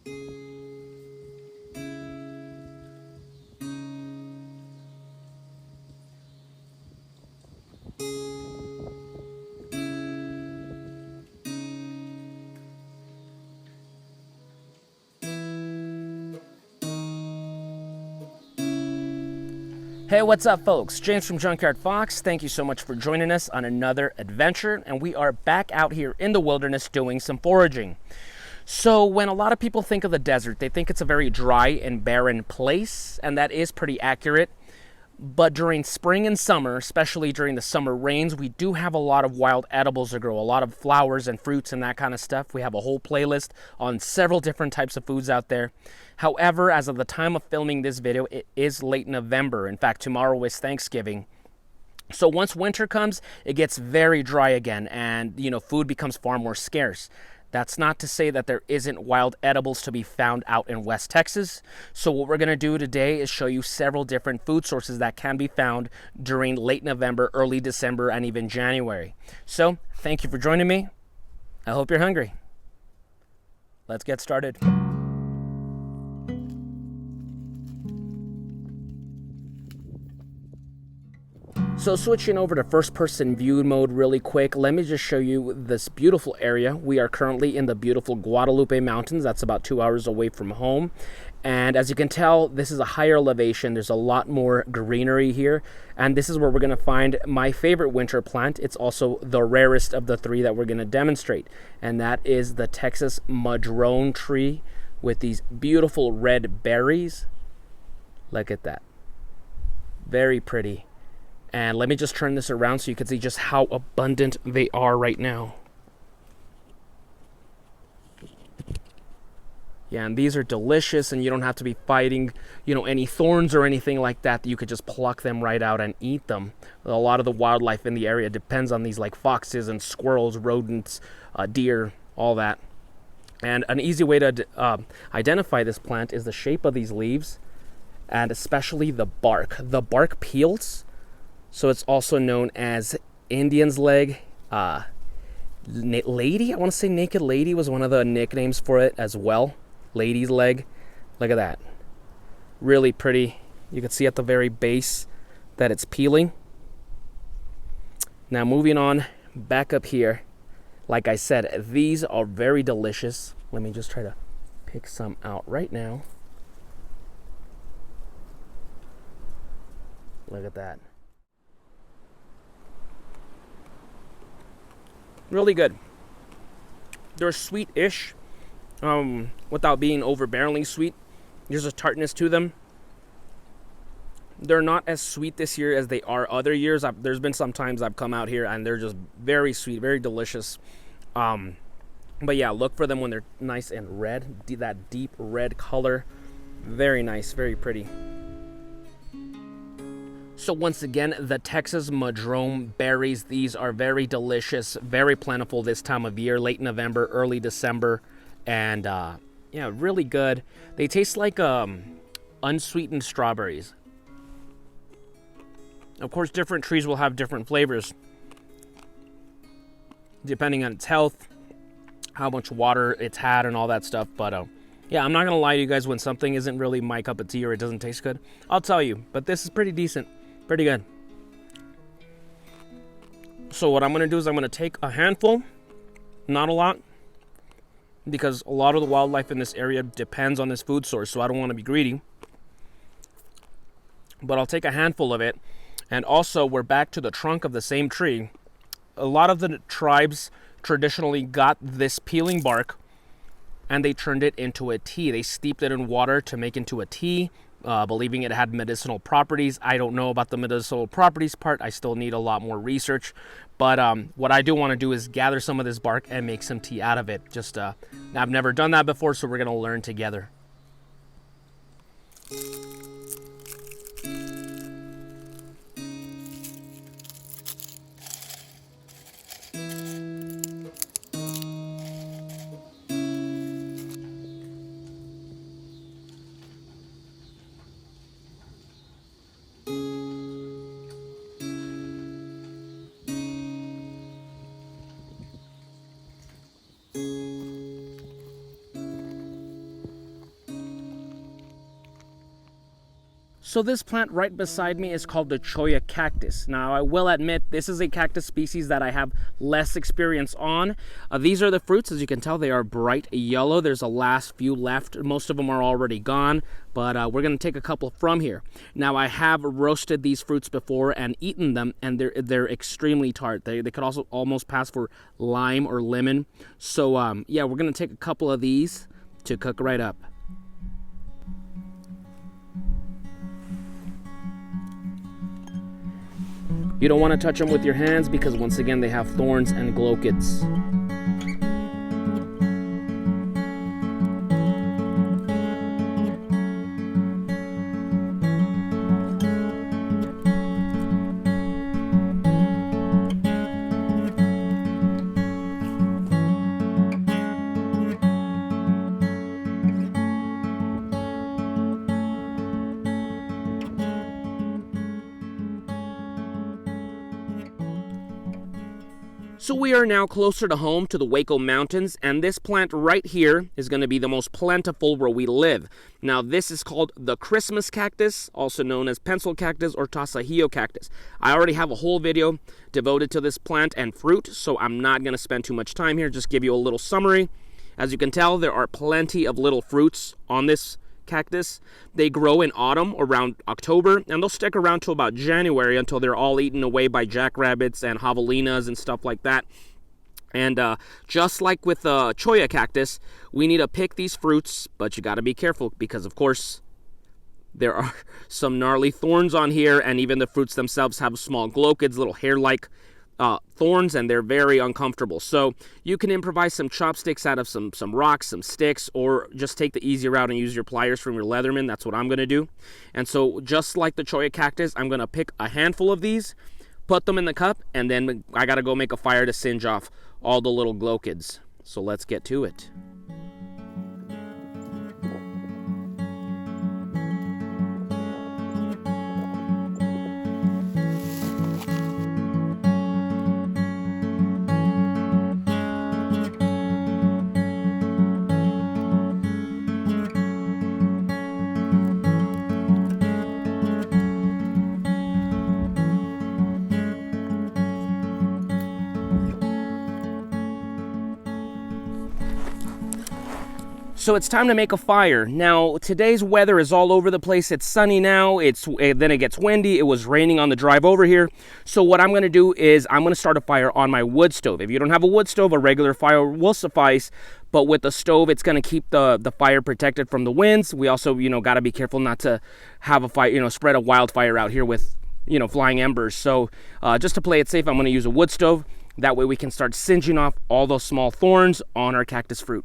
Hey, what's up, folks? James from Junkyard Fox. Thank you so much for joining us on another adventure, and we are back out here in the wilderness doing some foraging. So when a lot of people think of the desert, they think it's a very dry and barren place, and that is pretty accurate. But during spring and summer, especially during the summer rains, we do have a lot of wild edibles that grow, a lot of flowers and fruits and that kind of stuff. We have a whole playlist on several different types of foods out there. However, as of the time of filming this video, it is late November. In fact, tomorrow is Thanksgiving. So once winter comes, it gets very dry again, and food becomes far more scarce. That's not to say that there isn't wild edibles to be found out in West Texas. So what we're going to do today is show you several different food sources that can be found during late November, early December, and even January. So thank you for joining me. I hope you're hungry. Let's get started. So switching over to first person view mode really quick, let me just show you this beautiful area. We are currently in the beautiful Guadalupe Mountains. That's about 2 hours away from home. And as you can tell, this is a higher elevation. There's a lot more greenery here. And this is where we're gonna find my favorite winter plant. It's also the rarest of the three that we're gonna demonstrate. And that is the Texas madrone tree with these beautiful red berries. Look at that. Very pretty. And let me just turn this around so you can see just how abundant they are right now. Yeah, and these are delicious, and you don't have to be fighting, any thorns or anything like that. You could just pluck them right out and eat them. A lot of the wildlife in the area depends on these, like foxes and squirrels, rodents, deer, all that. And an easy way to identify this plant is the shape of these leaves, and especially the bark. The bark peels. So it's also known as Indian's leg. Lady, I want to say naked lady was one of the nicknames for it as well. Lady's leg. Look at that. Really pretty. You can see at the very base that it's peeling. Now moving on back up here. Like I said, these are very delicious. Let me just try to pick some out right now. Look at that. Really good. They're sweet-ish, without being overbearingly sweet. There's a tartness to them. They're not as sweet this year as they are other years. There's been some times I've come out here and they're just very sweet, very delicious. But yeah, look for them when they're nice and red. That deep red color. Very nice, very pretty. So once again, the Texas madrone berries, these are very delicious, very plentiful this time of year, late November, early December, and yeah, really good. They taste like unsweetened strawberries. Of course, different trees will have different flavors, depending on its health, how much water it's had, and all that stuff, but yeah, I'm not going to lie to you guys, when something isn't really my cup of tea or it doesn't taste good, I'll tell you, but this is pretty decent. Pretty good. So what I'm going to do is I'm going to take a handful, not a lot, because a lot of the wildlife in this area depends on this food source, so I don't want to be greedy. But I'll take a handful of it, and also we're back to the trunk of the same tree. A lot of the tribes traditionally got this peeling bark, and they turned it into a tea. They steeped it in water to make into a tea, believing it had medicinal properties. I don't know about the medicinal properties part. I still need a lot more research. But what I do want to do is gather some of this bark and make some tea out of it. Just I've never done that before, so we're going to learn together. So this plant right beside me is called the Cholla cactus. Now I will admit this is a cactus species that I have less experience on. These are the fruits. As you can tell, they are bright yellow. There's a last few left. Most of them are already gone, but we're going to take a couple from here. Now I have roasted these fruits before and eaten them, and they're extremely tart. They could also almost pass for lime or lemon. So yeah, we're going to take a couple of these to cook right up. You don't want to touch them with your hands because once again they have thorns and glochids. So we are now closer to home, to the Waco Mountains, and this plant right here is going to be the most plentiful where we live. Now this is called the Christmas cactus, also known as pencil cactus or tasajillo cactus. I already have a whole video devoted to this plant and fruit, so I'm not going to spend too much time here, just give you a little summary. As you can tell, there are plenty of little fruits on this cactus. They grow in autumn around October, and they'll stick around till about January until they're all eaten away by jackrabbits and javelinas and stuff like that. And just like with the Cholla cactus, we need to pick these fruits, but you got to be careful because, of course, there are some gnarly thorns on here, and even the fruits themselves have small glochids, little hair-like thorns, and they're very uncomfortable. So you can improvise some chopsticks out of some rocks, some sticks, or just take the easy route and use your pliers from your Leatherman. That's what I'm going to do. And so just like the Cholla cactus, I'm going to pick a handful of these, put them in the cup, and then I got to go make a fire to singe off all the little glochids. So let's get to it. So it's time to make a fire. Now, today's weather is all over the place. It's sunny now, then it gets windy. It was raining on the drive over here. So what I'm gonna do is I'm gonna start a fire on my wood stove. If you don't have a wood stove, a regular fire will suffice. But with the stove, it's gonna keep the fire protected from the winds. We also, gotta be careful not to have a fire, spread a wildfire out here with, flying embers. So just to play it safe, I'm gonna use a wood stove. That way we can start singeing off all those small thorns on our cactus fruit.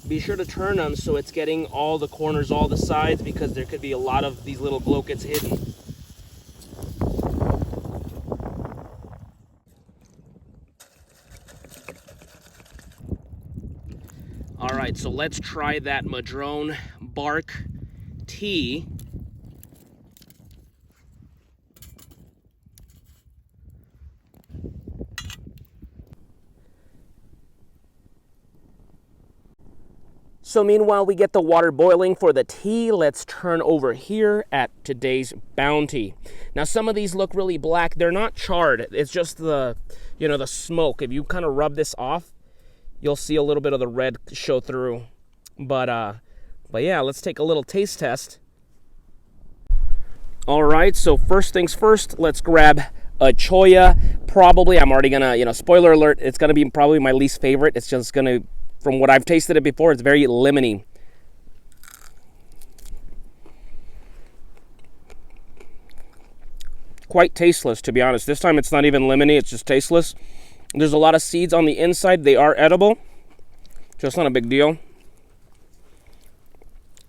Be sure to turn them so it's getting all the corners, all the sides, because there could be a lot of these little glochids hidden. All right, so let's try that madrone bark tea. So meanwhile, we get the water boiling for the tea. Let's turn over here at today's Bounty. Now, some of these look really black. They're not charred. It's just the, the smoke. If you kind of rub this off, you'll see a little bit of the red show through. But yeah, let's take a little taste test. All right, so first things first, let's grab a Choya. Probably, I'm already gonna, spoiler alert, it's gonna be probably my least favorite. It's just gonna, from what I've tasted it before, it's very lemony. Quite tasteless, to be honest. This time it's not even lemony, it's just tasteless. There's a lot of seeds on the inside. They are edible, just not a big deal.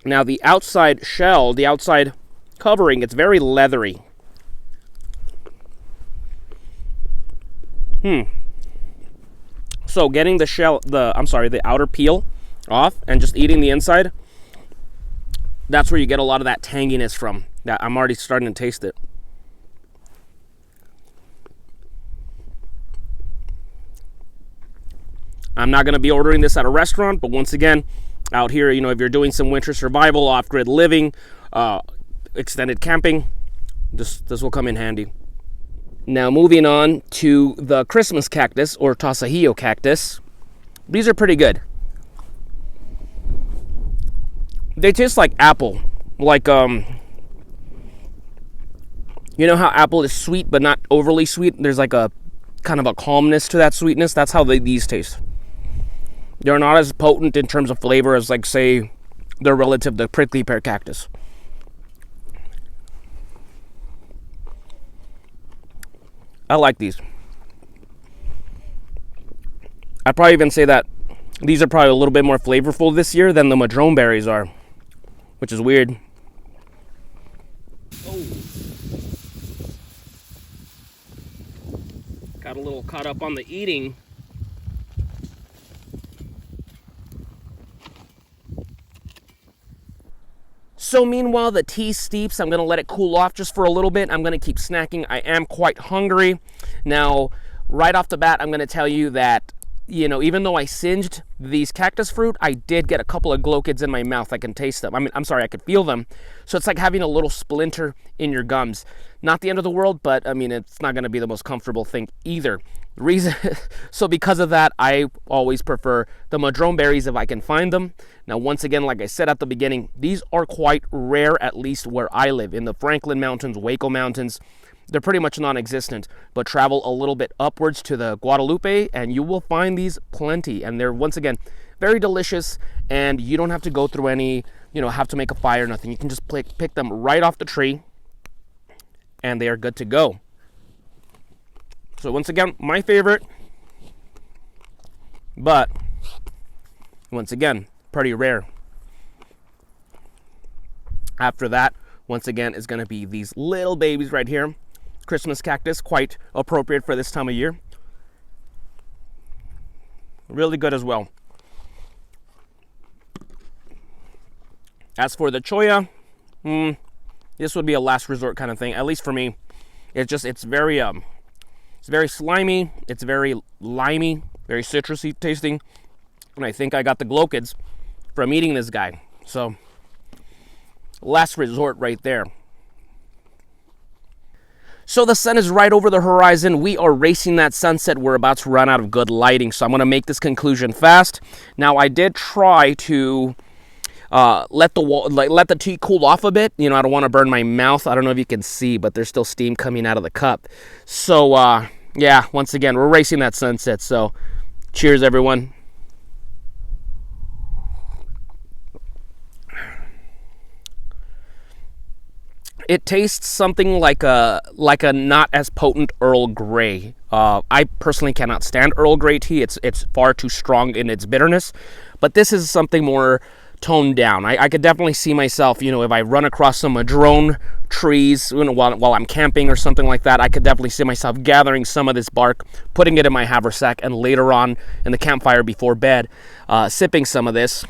Now the outside shell, the outside covering, it's very leathery. So getting the outer peel off and just eating the inside, that's where you get a lot of that tanginess from. That I'm already starting to taste it. I'm not going to be ordering this at a restaurant, but once again, out here, if you're doing some winter survival, off-grid living, extended camping, this will come in handy. Now moving on to the Christmas cactus, or Tasajillo cactus. These are pretty good. They taste like apple. Like, you know how apple is sweet but not overly sweet? There's like a kind of a calmness to that sweetness. That's how these taste. They're not as potent in terms of flavor as, like, say, their relative, the prickly pear cactus. I like these. I'd probably even say that these are probably a little bit more flavorful this year than the madrone berries are, which is weird. Oh. Got a little caught up on the eating. So meanwhile, the tea steeps. I'm going to let it cool off just for a little bit. I'm going to keep snacking. I am quite hungry. Now, right off the bat, I'm going to tell you that, even though I singed these cactus fruit, I did get a couple of glochids in my mouth. I can taste them. I could feel them. So it's like having a little splinter in your gums. Not the end of the world, but it's not going to be the most comfortable thing either. So because of that, I always prefer the madrone berries if I can find them. Now, once again, like I said at the beginning, these are quite rare, at least where I live. In the Franklin Mountains, Waco Mountains, they're pretty much non-existent. But travel a little bit upwards to the Guadalupe, and you will find these plenty. And they're, once again, very delicious, and you don't have to go through any, have to make a fire, nothing. You can just pick them right off the tree, and they are good to go. So once again, my favorite, but once again, pretty rare. After that, once again, is going to be these little babies right here. Christmas cactus, quite appropriate for this time of year. Really good as well. As for the Choya, this would be a last resort kind of thing, at least for me. It's very slimy, it's very limey, very citrusy tasting, and I think I got the glochids from eating this guy. So, last resort right there. So the sun is right over the horizon. We are racing that sunset. We're about to run out of good lighting, so I'm going to make this conclusion fast. Now, I did try to let the tea cool off a bit. I don't want to burn my mouth. I don't know if you can see, but there's still steam coming out of the cup. So, yeah, once again, we're racing that sunset. So, cheers, everyone. It tastes something like a not as potent Earl Grey. I personally cannot stand Earl Grey tea. It's far too strong in its bitterness. But this is something more toned down. I could definitely see myself, if I run across some madrone trees, while I'm camping or something like that, I could definitely see myself gathering some of this bark, putting it in my haversack, and later on in the campfire before bed, sipping some of this.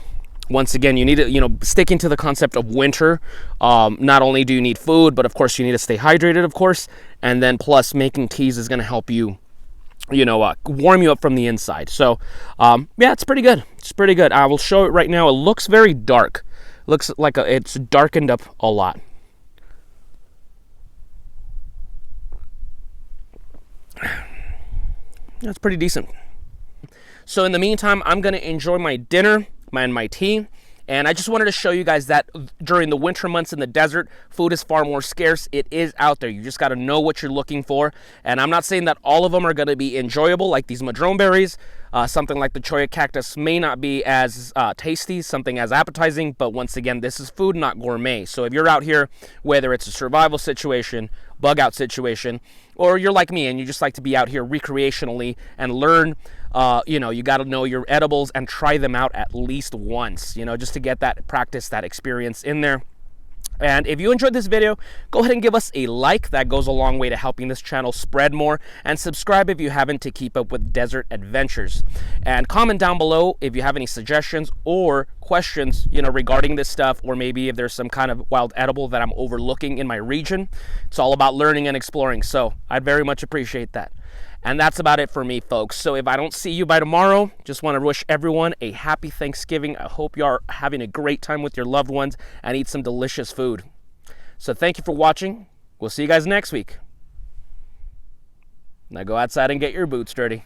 Once again, you need to, sticking to the concept of winter. Not only do you need food, but of course you need to stay hydrated, of course. And then plus making teas is going to help you warm you up from the inside. So, yeah, it's pretty good. It's pretty good. I will show it right now. It looks very dark. Looks like it's darkened up a lot. That's pretty decent. So in the meantime, I'm going to enjoy my dinner and my tea. And I just wanted to show you guys that during the winter months in the desert, food is far more scarce. It is out there. You just got to know what you're looking for. And I'm not saying that all of them are going to be enjoyable, like these madrone berries. Something like the cholla cactus may not be as tasty, something as appetizing. But once again, this is food, not gourmet. So if you're out here, whether it's a survival situation, bug out situation, or you're like me and you just like to be out here recreationally and learn, you got to know your edibles and try them out at least once, just to get that practice, that experience in there. And if you enjoyed this video, go ahead and give us a like. That goes a long way to helping this channel spread more. And subscribe if you haven't, to keep up with desert adventures. And comment down below if you have any suggestions or questions, regarding this stuff, or maybe if there's some kind of wild edible that I'm overlooking in my region. It's all about learning and exploring. So I'd very much appreciate that. And that's about it for me, folks. So if I don't see you by tomorrow, just want to wish everyone a happy Thanksgiving. I hope you are having a great time with your loved ones and eat some delicious food. So thank you for watching. We'll see you guys next week. Now go outside and get your boots dirty.